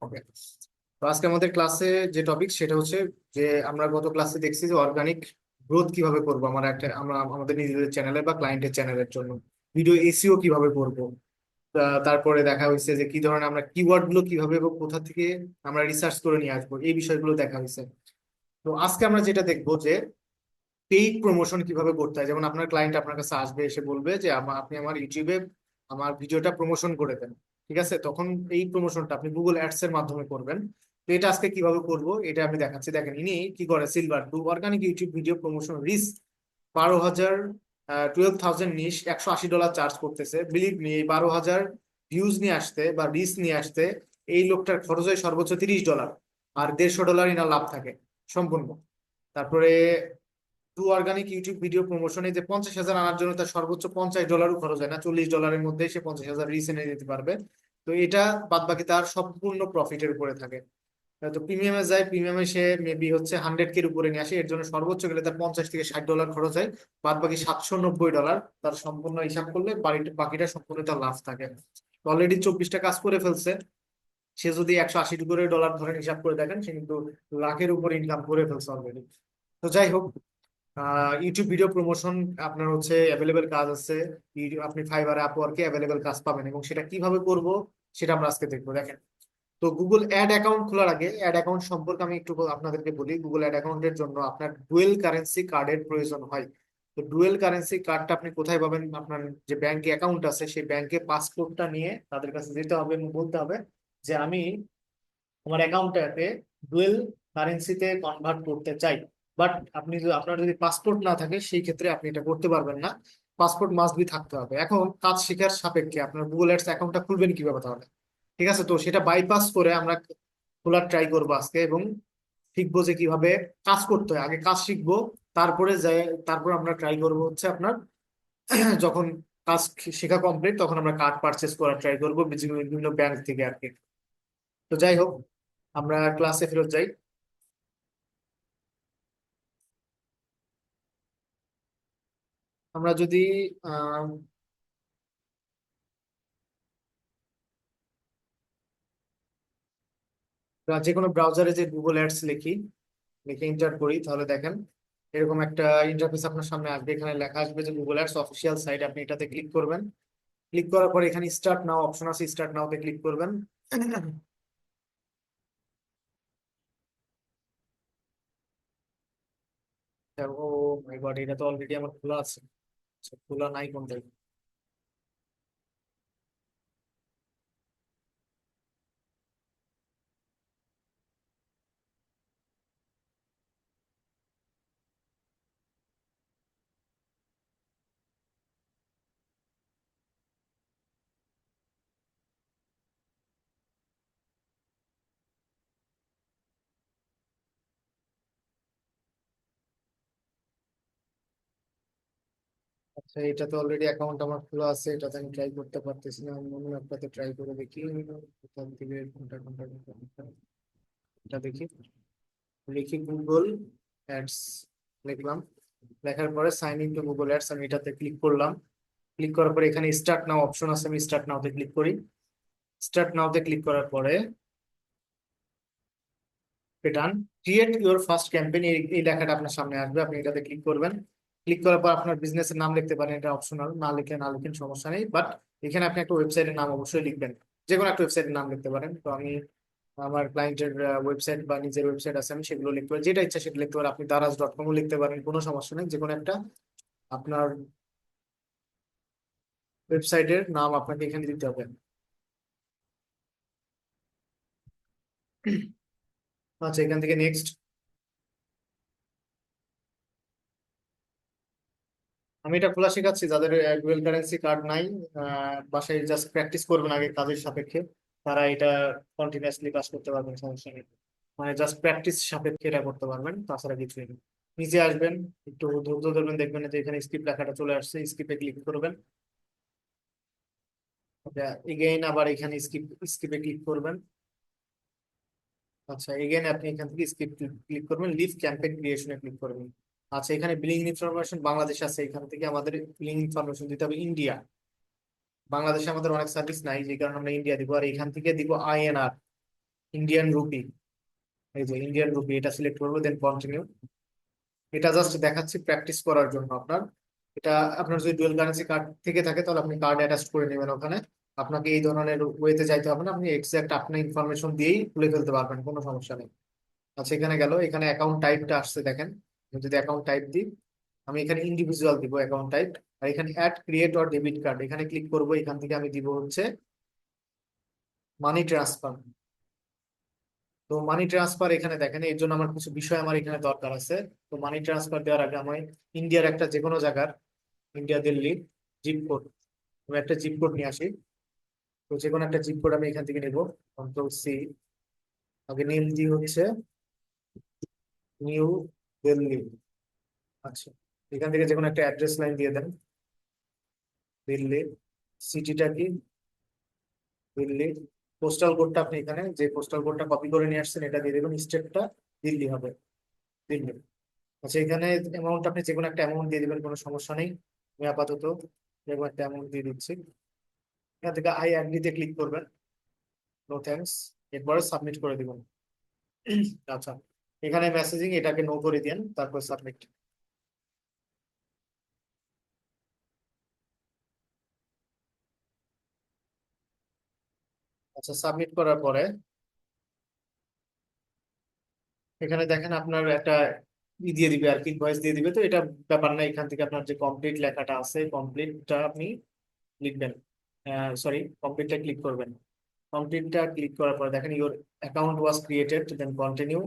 ওকে। তো আজকে আমাদের ক্লাসে যে টপিক সেটা হচ্ছে যে আমরা গত ক্লাসে দেখছি যে অর্গানিক গ্রোথ কিভাবে করবো আমরা আমাদের নিজেদের চ্যানেলে বা ক্লায়েন্টের চ্যানেলের জন্য ভিডিও এসইও কিভাবে করব। তারপরে দেখা হয়েছে যে কি ধরনের আমরা কিওয়ার্ড গুলো কিভাবে এবং কোথা থেকে আমরা রিসার্চ করে নিয়ে আসবো, এই বিষয়গুলো দেখা হয়েছে। তো আজকে আমরা যেটা দেখবো যে পেইড প্রমোশন কিভাবে করতে হয়। যেমন আপনার ক্লায়েন্ট আপনার কাছে আসবে, এসে বলবে যে আপনি আমার ইউটিউবে আমার ভিডিওটা প্রমোশন করে দেন। ঠিক আছে, তখন এই প্রমোশনটা আপনি গুগল অ্যাডস এর মাধ্যমে করবেন। তো এটা আজকে কিভাবে করব এটা আমি দেখাচ্ছি। দেখেন, ইনি কি করে, silver to organic YouTube video promotion reach 12,000, 12,000 niche $180 charge করতেছে। বিলিভ মি, এই 12,000 ভিউজ নিয়ে আসতে বা রিচ নিয়ে আসতে এই লোকটার খরচ হয় সর্বোচ্চ $30, আর $150 ইনার লাভ থাকে সম্পূর্ণ। তারপরে টু অর্গানিক ইউটিউব ভিডিও প্রমোশনে যে 50,000 আনার জন্য তার সর্বোচ্চ $50 খরচ হয় না, $40 মধ্যে সে 50,000 রিচ এনে দিতে পারবে। তো এটা বাদ বাকি তার সম্পূর্ণ প্রফিটের উপরে থাকে। তো প্রিমিয়ামে যায়, প্রিমিয়ামে সে মেবি হচ্ছে 100K উপরে নিয়ে আসে, এর জন্য সর্বোচ্চ গেলে তার $50 থেকে $60 খরচ হয়। বাদ বাকি $790 তার সম্পূর্ণ হিসাব করলে বাকিটা সম্পূর্ণ তার লাভ থাকে। অলরেডি 24টা কাজ করে ফেলছে। সে যদি $180 ধরে হিসাব করে দেখেন, সে কিন্তু লাখের উপরে ইনকাম করে ফেলছে অলরেডি। তো যাই হোক, ইউটিউব ভিডিও প্রমোশন আপনার হচ্ছে অ্যাভেলেবেল কাজ আছে। আপনি ফাইবারে, আপওয়ার্কে অ্যাভেলেবেল কাজ পাবেন, এবং সেটা কিভাবে করব সেটা আমরা আজকে দেখবো। দেখেন, তো গুগল অ্যাড অ্যাকাউন্ট খোলার আগে অ্যাড অ্যাকাউন্ট সম্পর্কে আমি একটু আপনাদেরকে বলি। গুগল অ্যাড অ্যাকাউন্টের জন্য আপনার ডুয়েল কারেন্সি কার্ডের প্রয়োজন হয়। তো ডুয়েল কারেন্সি কার্ডটা আপনি কোথায় পাবেন? আপনার যে ব্যাংকে অ্যাকাউন্ট আছে সেই ব্যাংকে পাসপোর্টটা নিয়ে তাদের কাছে যেতে হবে এবং বলতে হবে যে আমি আমার অ্যাকাউন্টটাকে ডুয়েল কারেন্সিতে কনভার্ট করতে চাই। বাট আপনার যদি পাসপোর্ট না থাকে সেই ক্ষেত্রে আপনি এটা করতে পারবেন না। পাসপোর্ট মাস্ট বি থাকতে হবে। এখন কাজ শিখার সাপেক্ষে আপনার গুগল অ্যাডস অ্যাকাউন্টটা খুলবেন কিভাবে তাহলে? ঠিক আছে, তো সেটা বাইপাস করে আমরা খোলার ট্রাই করবো আজকে, এবং শিখবো যে কিভাবে কাজ করতে হয়। আগে কাজ শিখবো, তারপরে যাই, তারপর আমরা ট্রাই করবো হচ্ছে আপনার যখন কাজ শেখা কমপ্লিট তখন আমরা কার্ড পারচেস করার ট্রাই করবো বিভিন্ন বিভিন্ন ব্যাংক থেকে আর কি। তো যাই হোক, আমরা ক্লাসে ফেরত যাই। আমরা যদি আহ, যে কোনো ব্রাউজারে যে গুগল অ্যাডস লিখি, লিখে এন্টার করি, তাহলে দেখেন এরকম একটা ইন্টারফেস আপনার সামনে আসবে। এখানে লেখা আসবে যে গুগল অ্যাডস অফিসিয়াল সাইট, আপনি এটাতে ক্লিক করবেন। ক্লিক করার পর এখানে স্টার্ট নাও অপশন আছে, স্টার্ট নাওতে ক্লিক করবেন। ও মাই গড, এটা তো অলরেডি আমার খোলা আছে। আচ্ছা, খোলা নাই কোনটা? আচ্ছা, এটা তো অলরেডি অ্যাকাউন্ট আমার খোলা আছে, এটাতে আমি ট্রাই করতে পারতেছি না। আমি অন্য একটাতে ট্রাই করে দেখি। কোথা থেকে কোনটা, এটা দেখি। লিখি গুগল অ্যাডস, লিখলাম। লেখার পরে sign in to Google ads, আমি এটাতে ক্লিক করলাম। ক্লিক করার পরে এখানে স্টার্ট নাও অপশন আছে, আমি স্টার্ট নাওতে ক্লিক করি। স্টার্ট নাওতে ক্লিক করার পরে পেটান ক্রিয়েট ইউর ফার্স্ট ক্যাম্পেইন, এই লেখাটা আপনার সামনে আসবে, আপনি এটাতে ক্লিক করবেন। ক্লিক করার পর আপনার বিজনেসের নাম লিখতে পারেন, এটা অপশনাল, না লিখে না লিখেন সমস্যা নেই। বাট এখানে আপনি একটা ওয়েবসাইটের নাম অবশ্যই লিখবেন। যে কোনো একটা ওয়েবসাইটের নাম লিখতে পারেন। তো আমি আমার ক্লায়েন্টের ওয়েবসাইট বা নিজের ওয়েবসাইট আছে, আমি সেগুলো লিখতে পারি। যেটা ইচ্ছা সেটা লিখতে পারেন, আপনি daraz.com লিখতে পারেন, কোনো সমস্যা নেই। যে কোনো একটা আপনার ওয়েবসাইটের নাম আপনাকে এখানে দিতে হবে। আচ্ছা, এখান থেকে নেক্সট। আমি এটা খোলা শেখাচ্ছি যাদের ডুয়েল কারেন্সি কার্ড নাই, বাসায় জাস্ট প্র্যাকটিস করবেন আগে কাজের সাপেক্ষে, তারা এটা কন্টিনিউয়াসলি কাজ করতে পারবেন, সমস্যা নেই। মানে জাস্ট প্র্যাকটিস সাপেক্ষে এটা করতে পারবেন, তাছাড়া কিছুই নেই। নিচে আসবেন, একটু ধৈর্য ধরবেন, দেখবেন যে এখানে স্কিপ লেখাটা চলে আসছে, স্কিপে ক্লিক করবেন। এগেইন আবার এখানে স্কিপে ক্লিক করবেন। আচ্ছা, এগেইন আপনি এখান থেকে স্কিপ ক্লিক করবেন, লিভ ক্যাম্পেইন ক্রিয়েশনে ক্লিক করবেন। আচ্ছা, এখানে বিলিং ইনফরমেশন বাংলাদেশ আছে, এখান থেকে আমাদের বিলিং ইনফরমেশন দিতে হবে ইন্ডিয়া। বাংলাদেশে আমাদের অনেক সার্ভিস নাই, যে কারণে আমরা ইন্ডিয়া দিব, আর এখান থেকে দিব আইএনআর। ইন্ডিয়ান রুপি, এই যে ইন্ডিয়ান রুপি, এটা সিলেক্ট করবো, দেন কন্টিনিউ। এটা জাস্ট দেখাচ্ছি প্র্যাকটিস করার জন্য আপনার। এটা আপনার যদি ডুয়াল কারেন্সি কার্ড থেকে থাকে তাহলে আপনি কার্ড অ্যাটাচ করে নেবেন ওখানে। আপনাকে এই ধরনের ওয়েতে যাইতে হবে না, আপনি এক্সাক্ট আপনার ইনফরমেশন দিয়েই খুলে ফেলতে পারবেন, কোনো সমস্যা নেই। আচ্ছা, এখানে গেল, এখানে অ্যাকাউন্ট টাইপটা আসছে দেখেন। আমি যদি অ্যাকাউন্ট টাইপ দিই, আমি এখানে ইন্ডিভিজুয়াল দিব অ্যাকাউন্ট টাইপ। আর এখানে add credit or debit card, এখানে ক্লিক করব। এখান থেকে আমি দিব হচ্ছে মানি ট্রান্সফার। তো মানি ট্রান্সফার এখানে দেখেন, এর জন্য আমার কিছু বিষয় আমার এখানে দরকার আছে। তো মানি ট্রান্সফার দেওয়ার আগে আমি ইন্ডিয়ার একটা যে কোনো জায়গার, ইন্ডিয়া দিল্লি জিপ কোড, আমি একটা জিপ কোড নিয়ে আসি। তো যে কোনো একটা জিপ কোড আমি এখান থেকে নেব, কন্ট্রোল C। আগে নেম দিই হচ্ছে নিউ দিল্লি। আচ্ছা, এখান থেকে যে কোনো একটা অ্যাড্রেস লাইন দিয়ে দেন, দিল্লি। সিটিটা কি, দিল্লি। পোস্টাল কোডটা আপনি এখানে যে পোস্টাল কোডটা কপি করে নিয়ে আসছেন এটা দিয়ে দেবেন, স্টেটটা দিল্লি হবে, দিল্লি। আচ্ছা, এখানে অ্যামাউন্ট আপনি যে কোনো একটা অ্যামাউন্ট দিয়ে দিবেন, কোনো সমস্যা নেই। আমি আপাতত যে কোনো একটা অ্যামাউন্ট দিয়ে দিচ্ছি। এখান থেকে আই অ্যাগ্রি তে ক্লিক করবেন, নো থ্যাঙ্কস, এরপরে সাবমিট করে দিবেন। আচ্ছা, এখানে মেসেজিং এটাকে নো করে দেন, তারপর সাবমিট। আচ্ছা, সাবমিট করার পরে এখানে দেখেন আপনার একটা দিয়ে দিবে আর কি, ভয়েস দিয়ে দিবে। তো এটা ব্যাপার না, এখান থেকে আপনার যে কমপ্লিট লেখাটা আছে কমপ্লিটটা আপনি লিখবেন, সরি কমপ্লিটটা ক্লিক করবেন। কমপ্লিটটা ক্লিক করার পর দেখেন your account was created, then continue.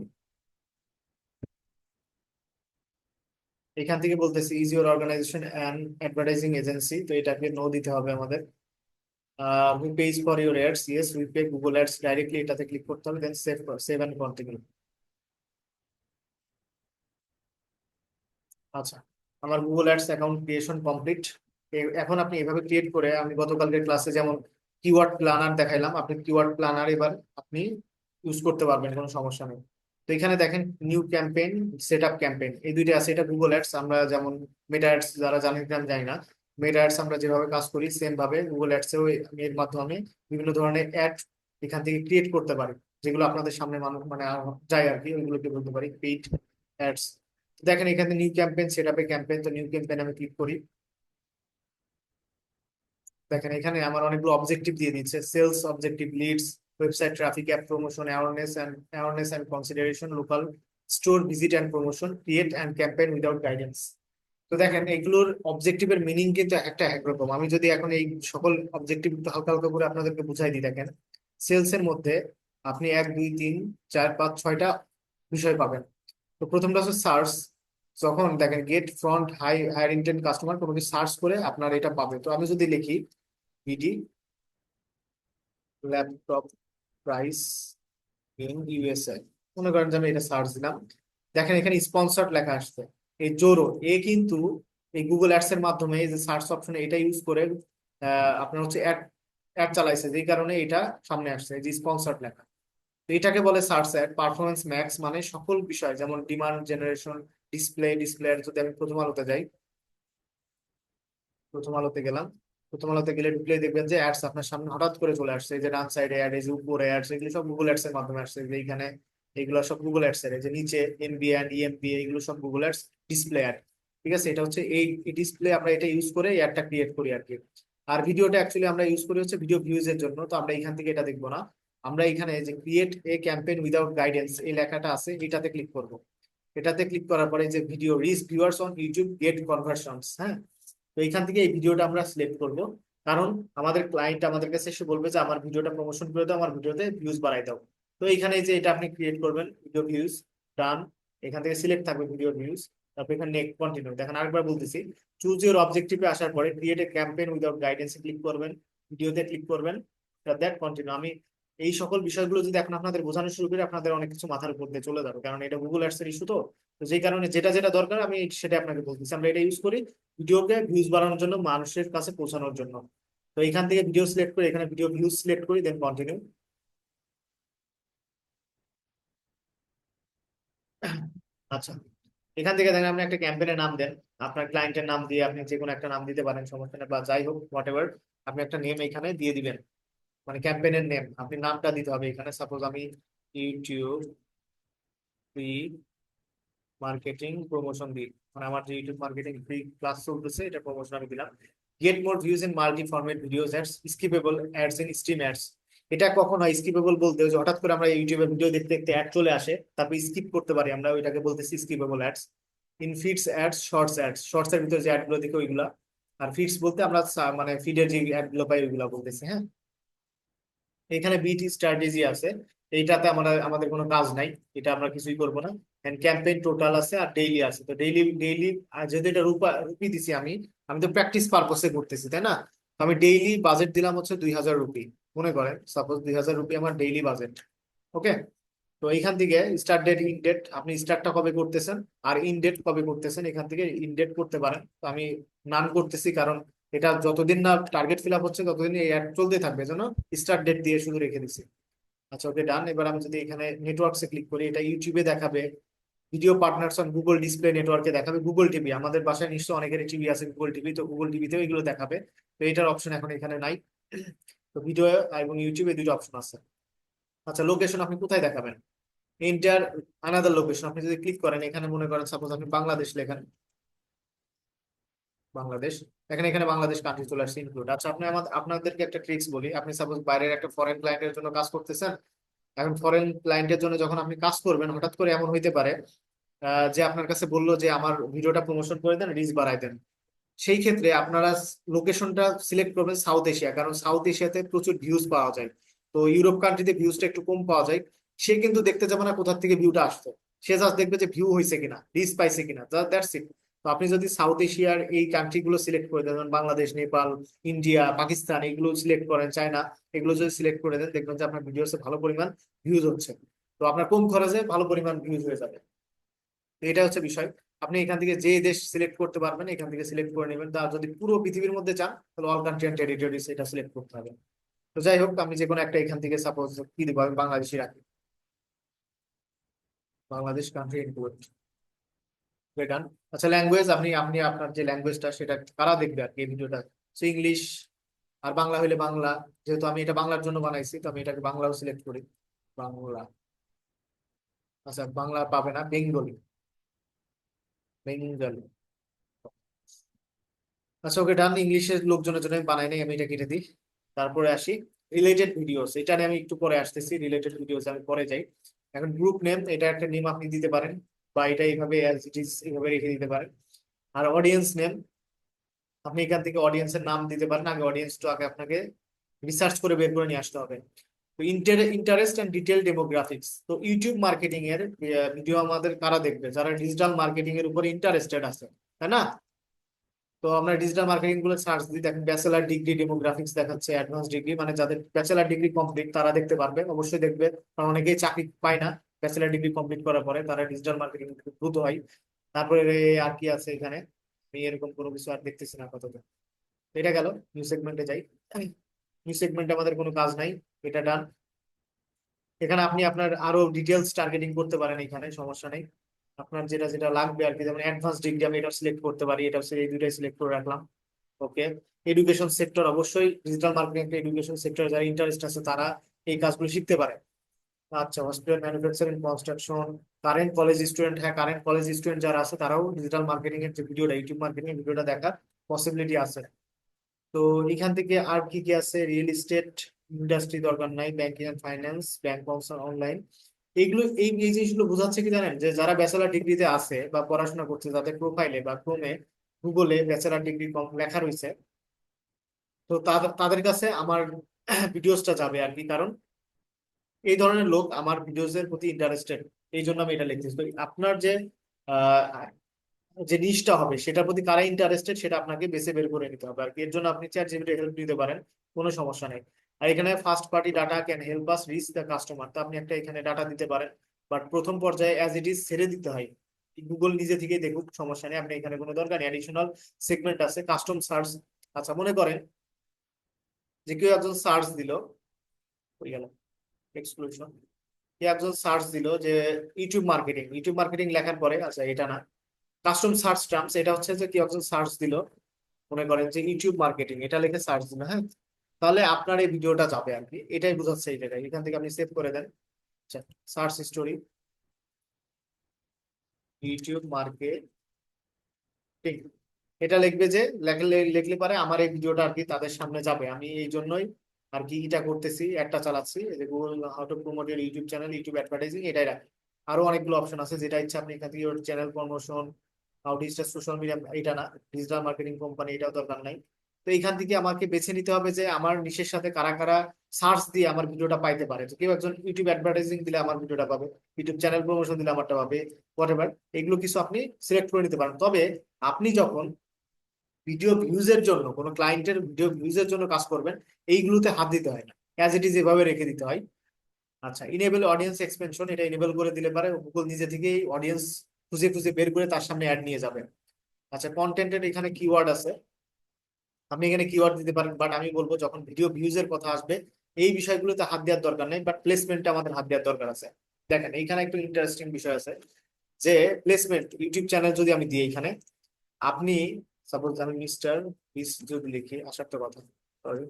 এখান থেকে বলতেছি is your organization and advertising agency, তো এটাকে নো দিতে হবে আমাদের। We pays for your ads, yes we pay Google ads directly, এটাতে ক্লিক করতে হবে, then save, save and continue. আচ্ছা, আমার Google ads account creation complete. এখন আপনি এভাবে ক্রিয়েট করে, আমি গতকালকের ক্লাসে যেমন কিওয়ার্ড প্ল্যানার দেখাইলাম, আপনি কিওয়ার্ড প্ল্যানার এবার আপনি ইউজ করতে পারবেন, কোনো সমস্যা নেই। তো এখানে দেখেন new campaign, set up campaign, এই দুইটা আছে। এটা গুগল অ্যাডস, আমরা যেমন মেটা অ্যাডস যারা জানেন কি আমি জানি না, মেটা অ্যাডস আমরা যেভাবে কাজ করি সেম ভাবে গুগল অ্যাডসেও এর মাধ্যমে বিভিন্ন ধরনের অ্যাড এখান থেকে ক্রিয়েট করতে পারি, যেগুলো আপনাদের সামনে মানুষ মানে যায় আর কি, ওইগুলোকে বলতে পারি পেইড অ্যাডস। দেখেন এখানে নিউ ক্যাম্পেইন, সেট আপে ক্যাম্পেইন, তো নিউ ক্যাম্পেইন আমি ক্লিক করি। দেখেন এখানে আমার অনেকগুলো অবজেক্টিভ দিয়ে দিচ্ছে, sales objective, leads, website traffic, app promotion, awareness and consideration, local store visit and promotion, create and campaign without guidance. তো দেখেন এগুলোর অবজেক্টিভের মিনিং কিন্তু একটা একরকম। আমি যদি এখন এই সকল অবজেক্টিভ হালকা হালকা করে আপনাদেরকে বুঝাই দিই, দেখেন সেলস এর মধ্যে আপনি 1 2 3 4 5 6টা বিষয় পাবেন। তো প্রথমটা হচ্ছে সার্চ, যখন দেখেন get front higher intent customer, কোনো কিছু সার্চ করে আপনার এটা পাবে। তো আমি যদি লিখি BD laptop price in USA, মনে করেন যে আমি এটা সার্চ দিলাম, দেখেন এখানে স্পন্সর্ড লেখা আসছে। এই জোরো এ কিন্তু এই গুগল অ্যাডস এর মাধ্যমে এই যে সার্চ অপশনে এটা ইউজ করে আপনার হচ্ছে অ্যাড অ্যাড চালাইছে, যেই কারণে এটা সামনে আসছে, এই যে স্পন্সর্ড লেখা। তো এটাকে বলে সার্চ অ্যাড। পারফরমেন্স ম্যাক্স মানে সকল বিষয়, যেমন ডিমান্ড জেনারেশন, ডিসপ্লে যদি আমি প্রথম আলোতে যাই, প্রথম আলোতে গেলাম, প্রথম আলোতে গেলে ঢুকলে দেখবেন যে অ্যাডস আপনার সামনে হঠাৎ করে চলে আসছে, এই যে ডান সাইডে অ্যাড, এই যে উপরে অ্যাডস, এগুলো সব গুগল অ্যাডস এর মাধ্যমে আসছে। যে এইখানে এগুলো সব গুগল অ্যাডস এর, এই যে নিচে এমবি অ্যান্ড ইএমপি, এগুলো সব গুগল অ্যাডস ডিসপ্লে অ্যাড। ঠিক আছে, এটা হচ্ছে এই ডিসপ্লে, আমরা এটা ইউজ করে অ্যাডটা ক্রিয়েট করি আর কি। আর ভিডিওটা অ্যাকচুয়ালি আমরা ইউজ করি হচ্ছে ভিডিও ভিউজ এর জন্য, তো আমরা এখান থেকে এটা দেখবো না। আমরা এখানে যে create a campaign without guidance এই লেখাটা আছে, এটাতে ক্লিক করব। এটাতে ক্লিক করার পরে যে video reach viewers on YouTube get conversions, হ্যাঁ। তো এইখান থেকে এই ভিডিওটা আমরা সিলেক্ট করব, কারণ আমাদের ক্লায়েন্ট আমাদের কাছে এসে বলবে যে আমার ভিডিওটা প্রমোশন করে দাও, আমার ভিডিওতে ভিউজ বাড়াই দাও। তো এইখানে যে এটা আপনি ক্রিয়েট করবেন ভিডিও ভিউজ, ডান। এখান থেকে সিলেক্ট থাকবে ভিডিও ভিউজ, তারপর এখানে নেক্সট কন্টিনিউ। দেখেন আরেকবার বলতেছি, চুজ ইউর অবজেক্টিভে আসার পরে create a campaign without guidance click করবেন, ভিডিওতে ক্লিক করবেন, দ্যাট কন্টিনিউ। আমি এই সকল বিষয়গুলো যদি এখন আপনাদের বোঝানো শুরু করি, আপনাদের অনেক কিছু মাথার উপর দিয়ে চলে যাবে, কারণ এটা গুগল অ্যাডস এর ইস্যু। তো তো যেই কারণে যেটা যেটা দরকার আমি সেটা আপনাকে বলতেছি। আমরা এটা ইউজ করি ভিডিওকে ভিউজ বাড়ানোর জন্য, মানুষের কাছে পৌঁছানোর জন্য। তো এখান থেকে ভিডিও সিলেক্ট করে এখানে ভিডিও ভিউজ সিলেক্ট করি, দেন কন্টিনিউ। আচ্ছা, এখান থেকে দেখেন আপনি একটা ক্যাম্পেইনের নাম দেন, আপনার ক্লায়েন্টের নাম দিয়ে আপনি যে কোনো একটা নাম দিতে পারেন, সমস্যা নেই, বা যাই হোক হোয়াট এভার, আপনি একটা নেম এখানে দিয়ে দিবেন। মানে ক্যাম্পেইনের নেম, আপনি নামটা দিতে হবে এখানে। সাপোজ আমি ইউটিউব ফ্রি মার্কেটিং প্রমোশন দিই, মানে আমার যে ইউটিউব মার্কেটিং ফ্রি ক্লাস চলতেছে এটা প্রমোশন আমি দিলাম। Get more views in multi format videos ads, skippable ads in stream ads. এটা কখন হয় স্কিপেবল বলতে, যে হঠাৎ করে আমরা ইউটিউবে ভিডিও দেখতে দেখতে অ্যাড চলে আসে, তারপর স্কিপ করতে পারি আমরা, ওইটাকে বলতেছি skippable ads. In feeds ads, shorts ads, shorts এর ভিতরে যে অ্যাড গুলো দেখি ওইগুলা। আর ফিডস বলতে আমরা মানে ফিডের যে অ্যাড গুলো পাই ওইগুলা বলতেছি, হ্যাঁ। এখানে বিটি স্ট্র্যাটেজি আছে, এইটাতে আমরা আমাদের কোনো কাজ নাই, এটা আমরা কিছুই করব না। এন্ড ক্যাম্পেইন টোটাল আছে আর ডেইলি আছে। তো ডেইলি ডেইলি যেহেতু এটা রুপি দিছি আমি, আমি তো প্র্যাকটিস পারপসে করতেছি তাই না। তো আমি ডেইলি বাজেট দিলাম হচ্ছে 2000 রুপি। মনে করেন সাপোজ 2000 রুপি আমার ডেইলি বাজেট। ওকে। তো এখান থেকে স্টার্ট ডেট ইন ডেট, আপনি স্টার্টটা কবে করতেছেন আর ইন ডেট কবে করতেছেন, এখান থেকে ইন ডেট করতে পারেন। তো আমি নান করতেছি, কারণ এটা যতদিন না টার্গেট ফিল আপ হচ্ছে ততদিন এই অ্যাড চলতে থাকবে, জন্য স্টার্ট ডেট দিয়ে শুধু রেখে দিছি। আচ্ছা ওকে ডান। এবার আমি যদি এখানে নেটওয়ার্কসে ক্লিক করি, এটা ইউটিউবে দেখাবে। Video partners on Google display নেটওয়ার্কে দেখাবে। গুগল টিভি, আমাদের বাসায় নিশ্চয়ই অনেকের টিভি আছে গুগল টিভি, তো গুগল টিভিতেও এগুলো দেখাবে। তো এটার অপশন এখন এখানে নাই। তো ভিডিও এবং ইউটিউবে দুটো অপশন আছে। আচ্ছা লোকেশন আপনি কোথায় দেখাবেন, এন্টার আনাদার লোকেশন, আপনি যদি ক্লিক করেন এখানে, মনে করেন সাপোজ আপনি বাংলাদেশ লেখেন, বাংলাদেশ, এখানে এখানে বাংলাদেশ কান্ট্রি চলে আসছে ইনক্লুড। আচ্ছা আপনি আপনাদেরকে একটা ট্রিক্স বলি, আপনি সাপোজ বাইরের একটা ফরেন ক্লায়েন্টের জন্য কাজ করতেছেন। এখন ফরেন ক্লায়েন্টের জন্য যখন আপনি কাজ করবেন, হঠাৎ করে এমন হইতে পারে যে আপনার কাছে বললো যে আমার ভিডিওটা প্রমোশন করে দেন, রিচ বাড়াই দেন। সেই ক্ষেত্রে আপনারা লোকেশনটা সিলেক্ট করবেন সাউথ এশিয়া, কারণ সাউথ এশিয়াতে প্রচুর ভিউজ পাওয়া যায়। তো ইউরোপ কান্ট্রিতে ভিউজটা একটু কম পাওয়া যায়। সে কিন্তু দেখতে যাবে না কোথা থেকে ভিউটা আসছে, সে জাস্ট দেখবে যে ভিউ হয়েছে কিনা, রিচ পাইছে কিনা, দ্যাটস ইট। তো আপনি যদি সাউথ এশিয়ার এই কান্ট্রি গুলো সিলেক্ট করে দেন, যেমন বাংলাদেশ, নেপাল, ইন্ডিয়া, পাকিস্তান, এগুলো সিলেক্ট করেন, চায়না, এগুলো যদি সিলেক্ট করে দেন, দেখবেন যে আপনার ভিডিওতে ভালো পরিমাণ ভিউজ হচ্ছে। তো আপনার কম খরচে ভালো পরিমাণ ভিউজ হয়ে যাবে। তো এটা হচ্ছে বিষয়। আপনি এখান থেকে যে দেশ সিলেক্ট করতে পারবেন এখান থেকে সিলেক্ট করে নেবেন। তা যদি পুরো পৃথিবীর মধ্যে চান তাহলে অল কান্ট্রি এন্ড টেরিটরিজ এটা সিলেক্ট করতে হবে। তো যাই হোক, আমি যে কোনো একটা এখান থেকে সাপোজ কি দিব, আমি বাংলাদেশি রাখি, বাংলাদেশ কান্ট্রি ইনক্লুড ডান। আচ্ছা ল্যাঙ্গুয়েজ, আপনি আপনি আপনার যে ল্যাঙ্গুয়েজটা সেটা কারা দেখবে আর কি এই ভিডিওটা, সো ইংলিশ আর বাংলা হইলে বাংলা। যেহেতু আমি এটা বাংলার জন্য বানাইছি, তো আমি এটাকে বাংলাও সিলেক্ট করি, বাংলা। আচ্ছা বাংলা পাবে না, বেঙ্গলি, বেঙ্গলি। আচ্ছা ওকে ডান। ইংলিশের লোকজনের জন্য আমি বানাই নাই, আমি এটা কেটে দিই। তারপরে আসি রিলেটেড ভিডিওস, এটা নিয়ে আমি একটু পরে আসতেছি, রিলেটেড ভিডিওস আমি পরে যাই। এখন গ্রুপ নেম, এটা একটা নেম আপনি দিতে পারেন, বা এটা এইভাবে অ্যাজ ইট ইজ এইভাবে রেখে দিতে পারেন। আর অডিয়েন্স নেম, আপনি এখান থেকে অডিয়েন্সের নাম দিতে পারেন। আগে অডিয়েন্সটা আগে আপনাকে রিসার্চ করে বের করে নিয়ে আসতে হবে। তো ইন্টারেস্ট এন্ড ডিটেল ডেমোগ্রাফিক্স, তো ইউটিউব মার্কেটিং এর ভিডিও আমাদের কারা দেখবে, যারা ডিজিটাল মার্কেটিং এর উপর ইন্টারেস্টেড আছে, তাই না। তো আমরা ডিজিটাল মার্কেটিং গুলো সার্চ দিই, দেখেন ব্যাচেলার ডিগ্রি ডেমোগ্রাফিক্স দেখাচ্ছে, অ্যাডভান্স ডিগ্রি, মানে যাদের ব্যাচেলার ডিগ্রি কমপ্লিট তারা দেখতে পারবে, অবশ্যই দেখবে, কারণ অনেকেই চাকরি পায় না ব্যাচেলার ডিগ্রি কমপ্লিট করার পরে, তারা ডিজিটাল মার্কেটিং দ্রুত হয়। তারপরে আর কি আছে এখানে, আমি এরকম কোনো কিছু আর দেখতেছি না আপাতত। এটা গেল। নিউ সেগমেন্টে যাই। নিউ সেগমেন্টে আমাদের কোনো কাজ নাই, এটা ডান। এখানে আপনি আপনার আরো ডিটেলস টার্গেটিং করতে পারেন, এখানে সমস্যা নেই। আপনার যেটা যেটা লাগবে আর কি, যেমন অ্যাডভান্স ডিগ্রি আমি এটা সিলেক্ট করতে পারি, এটা এই দুইটাই সিলেক্ট করে রাখলাম। ওকে। এডুকেশন সেক্টর, অবশ্যই ডিজিটাল মার্কেটিং এডুকেশন সেক্টর যারা ইন্টারেস্ট আছে তারা এই কাজগুলো শিখতে পারে। আচ্ছা hospital, manufacturing, construction, current college student, হ্যাঁ কারেন্ট কলেজ স্টুডেন্ট যারা আছে তারাও ডিজিটাল মার্কেটিং এর যে ভিডিওটা, ইউটিউব মার্কেটিং এর ভিডিওটা দেখার পসিবিলিটি আছে। তো এখান থেকে আর কি কি আছে, রিয়েল এস্টেট ইন্ডাস্ট্রি দরকার নাই, banking and finance, bank online, এইগুলো এই জিনিসগুলো বোঝাচ্ছে কি জানেন, যে যারা ব্যাচেলার ডিগ্রিতে আছে বা পড়াশোনা করছে, যাদের প্রোফাইলে বা ক্রোমে গুগলে ব্যাচেলার ডিগ্রি লেখা রয়েছে, তো তাদের কাছে আমার ভিডিওসটা যাবে আর কি, কারণ এই ধরনের লোক আমার ভিডিওস এর প্রতি ইন্টারেস্টেড। এই জন্য আমি এটা লিখতেছি। তো আপনার যে আহ, যে নিশটা হবে সেটার প্রতি কারা ইন্টারেস্টেড সেটা আপনাকে বেছে বের করে নিতে হবে আর কি। এর জন্য আপনি চ্যাট জিপিটির হেল্প নিতে পারেন, কোনো সমস্যা নেই। আর এখানে first party data can help us reach the customer, তো আপনি একটা এখানে ডাটা দিতে পারেন, বাট প্রথম পর্যায়ে অ্যাজ ইট ইজ ছেড়ে দিতে হয়, গুগল নিজে থেকেই দেখুক, সমস্যা নেই। আপনি এখানে কোনো দরকার নেই, অ্যাডিশনাল সেগমেন্ট আছে, কাস্টম সার্চ। আচ্ছা মনে করেন যে কেউ একজন সার্চ দিল, হয়ে গেল এক্সক্লুশন, কেউ একজন সার্চ দিল যে ইউটিউব মার্কেটিং, ইউটিউব মার্কেটিং লেখার পরে, আচ্ছা এটা না, কাস্টম সার্চ টার্মস, এটা হচ্ছে যে কেউ একজন সার্চ দিল, মনে করেন যে ইউটিউব মার্কেটিং এটা লিখে সার্চ দিল, হ্যাঁ। তাহলে আপনার এই ভিডিওটা যাবে আর কি, এটাই বোঝাচ্ছে এই জায়গায়। এখান থেকে আপনি সেভ করে দেন। আচ্ছা, সার্চ স্টোরি ইউটিউব মার্কেটিং, এটা লিখবে যে লিখলে পারে আমার এই ভিডিওটা আর কি তাদের সামনে যাবে। আমি এই জন্যই আর কি এটা করতেছি, একটা চালাচ্ছি এই যে Google how to promote your YouTube channel, YouTube advertising, এটাই রাখি। আরো অনেকগুলো অপশন আছে, যেটা ইচ্ছা আপনি এখান থেকে channel promotion, how digital social media, এটা না, ডিজিটাল মার্কেটিং কোম্পানি, এটাও দরকার নাই। তো এইখান থেকে আমাকে বেছে নিতে হবে যে আমার নিশের সাথে কারা কারা সার্চ দিয়ে আমার ভিডিওটা পাইতে পারে। তো কেউ একজন ইউটিউব অ্যাডভার্টাইজিং দিলে আমার ভিডিওটা পাবে, ইউটিউব চ্যানেল প্রমোশন দিলে আমারটা পাবে, হোয়াট, এগুলো কিছু আপনি সিলেক্ট করে নিতে পারেন। তবে আপনি যখন ভিডিও ভিউজের জন্য, কোনো ক্লায়েন্টের ভিডিও ভিউজের জন্য কাজ করবেন, এইগুলোতে হাত দিতে হয় না, অ্যাজ ইট ইজ এভাবে রেখে দিতে হয়। আচ্ছা, ইনেবল অডিয়েন্স এক্সপেনশন, এটা ইনেবল করে দিলে পারে গুগল নিজে থেকেই অডিয়েন্স খুঁজে খুঁজে বের করে তার সামনে অ্যাড নিয়ে যাবে। আচ্ছা, কন্টেন্টের এখানে কিওয়ার্ড আছে, আপনি এখানে কিওয়ার্ড দিতে পারেন, বাট আমি বলবো যখন ভিডিও ভিউজের কথা আসবে এই বিষয়গুলোতে হাত দেওয়ার দরকার নেই, বাট প্লেসমেন্টে আমাদের হাত দেওয়ার দরকার আছে। দেখেন এইখানে একটু ইন্টারেস্টিং বিষয় আছে, যে প্লেসমেন্ট ইউটিউব চ্যানেল যদি আমি দিই এখানে, আপনি সাপোজ আমি মিস্টার বিস্ট যদি লিখি, আসার তো কথা, সরি,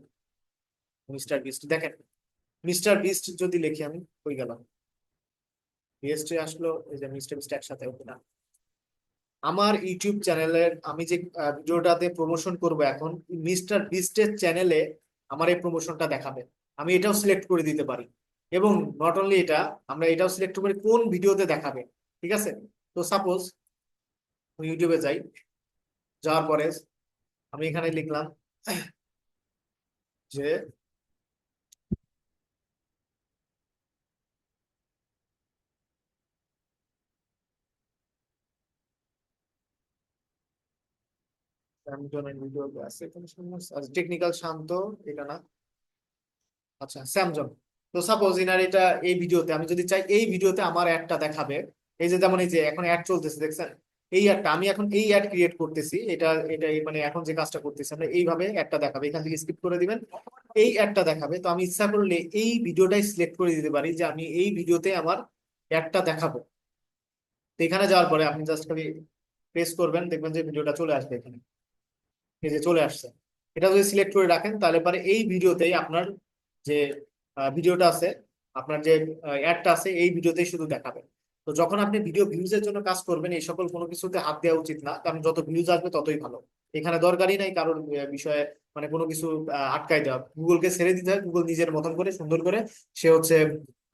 মিস্টার বিস্ট, দেখেন মিস্টার বিস্ট যদি লিখি আমি, কই গেলাম, বিএসটি আসলো, এই যে মিস্টার বিস্ট একসাথে ওকে না। আমার ইউটিউব চ্যানেলের আমি যে ভিডিওটাতে প্রমোশন করব এখন, মিস্টার বিস্টের চ্যানেলে আমার এই প্রমোশনটা দেখাবে, আমি এটাও সিলেক্ট করে দিতে পারি। এবং নট অনলি এটা, আমরা এটাও সিলেক্ট করি কোন ভিডিওতে দেখাবে। ঠিক আছে, তো সাপোজ ইউটিউবে যাই, যাওয়ার পরে আমি এখানে লিখলাম যে স্যামজনের ভিডিও আছে এখানে, টেকনিক্যাল শান্ত, এটা না, আচ্ছা স্যামজন। তো সাপোজ ইনার এটা, এই ভিডিওতে আমি যদি চাই এই ভিডিওতে আমার অ্যাডটা দেখাবে, এই যে যেমন এই যে এখন অ্যাড চলতেছে দেখছেন, এই অ্যাডটা আমি এখন এই অ্যাড ক্রিয়েট করতেছি, এটা এটা মানে এখন যে কাজটা করতেছি আমরা, এইভাবে অ্যাডটা দেখাবে, এখান থেকে স্কিপ করে দিবেন, এই অ্যাডটা দেখাবে। তো আমি ইচ্ছা করলে এই ভিডিওটাই সিলেক্ট করে দিতে পারি যে আমি এই ভিডিওতে আমার অ্যাডটা দেখাবো। তো এখানে যাওয়ার পরে আপনি জাস্ট খালি প্রেস করবেন, দেখবেন যে ভিডিওটা চলে আসবে এখানে, এই যে চলে আসছে। এটা যদি সিলেক্ট করে রাখেন তাহলে পরে এই ভিডিওতেই আপনার যে ভিডিওটা আছে, আপনার যে অ্যাডটা আছে এই ভিডিওতেই শুধু দেখাবে। তো যখন আপনি ভিডিও ভিউজের জন্য কাজ করবেন এই সকল কোনো কিছুতে হাত দেওয়া উচিত না, কারণ যত ভিউজ আসবে ততই ভালো। এখানে দরকারই নাই কারোর বিষয়ে মানে কোনো কিছু আটকাই দেওয়া, গুগলকে ছেড়ে দিতে হয়, গুগল নিজের মতন করে সুন্দর করে সে হচ্ছে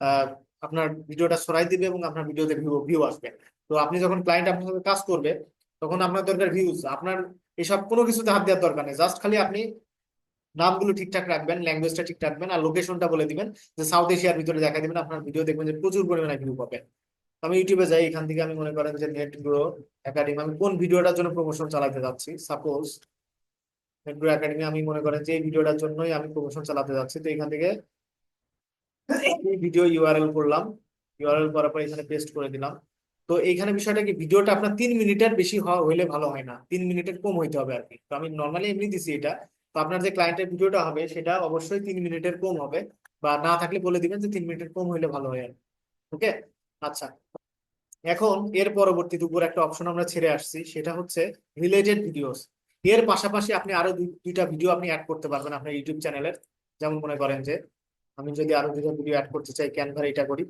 আহ, আপনার ভিডিওটা ছড়াই দিবে এবং আপনার ভিডিওতে ভিউ ভিউ আসবে। তো আপনি যখন ক্লায়েন্ট আপনার সাথে কাজ করবে তখন আপনার দরকার ভিউজ, আপনার এসব কোনো কিছুতে হাত দেওয়ার দরকার নেই, জাস্ট খালি আপনি নামগুলো ঠিকঠাক রাখবেন, ল্যাঙ্গুয়েজটা ঠিক রাখবেন, আর লোকেশনটা বলে দিবেন যে সাউথ এশিয়ার ভিতরে দেখা দিবেন, আপনার ভিডিও দেখবেন যে প্রচুর পরিমাণে ভিউ পাবেন। তো আমি ইউটিউবে যাই, এখান থেকে আমি মনে করেন যে নেট গ্রো একাডেমি, আমি কোন ভিডিওটার জন্য প্রমোশন চালাতে যাচ্ছি, সাপোজ নেট গ্রো একাডেমি, আমি মনে করেন যে এই ভিডিওটার জন্যই আমি প্রমোশন চালাতে যাচ্ছি। তো এখান থেকে এই ভিডিও ইউআরএল করলাম, ইউআরএল করার পর এখানে পেস্ট করে দিলাম। তো এইখানে বিষয়টা কি, ভিডিওটা আপনার 3 মিনিটের বেশি হওয়া হইলে ভালো হয় না, 3 মিনিটের কম হইতে হবে আর কি। তো আমি নর্মালি এমনি দিছি এটা, তো আপনার যে ক্লায়েন্টের ভিডিওটা হবে সেটা অবশ্যই 3 মিনিটের কম হবে, বা না থাকলে বলে দিবেন যে 3 মিনিটের কম হইলে ভালো হয় আর, ওকে। আচ্ছা, এখন এর পরবর্তীতে উপর একটা অপশন আমরা ছেড়ে আসছি, সেটা হচ্ছে রিলেটেড ভিডিওস। এর পাশাপাশি আপনি আরো দুইটা ভিডিও আপনি অ্যাড করতে পারবেন আপনার ইউটিউব চ্যানেলের। যেমন মনে করেন যে আমি যদি আরো দুটো ভিডিও অ্যাড করতে চাই, ক্যানভার এটা করি,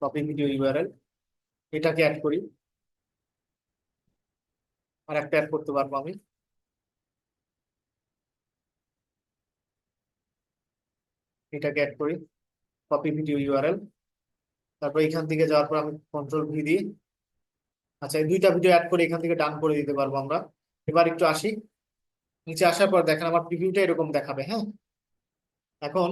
কপি ভিডিও ইউআরএল, এটাকে অ্যাড করি, আর একটা অ্যাড করতে পারবো আমি, এটাকে অ্যাড করি, কপি ভিডিও ইউআরএল, তারপর এখান থেকে যাওয়ার পর আমি কন্ট্রোল ভি দিই। আচ্ছা, এই দুইটা ভিডিও অ্যাড করে এখান থেকে ডান করে দিতে পারবো আমরা। এবার একটু আসি, নিচে আসার পর দেখেন আমার প্রিভিউটা এরকম দেখাবে, হ্যাঁ। এখন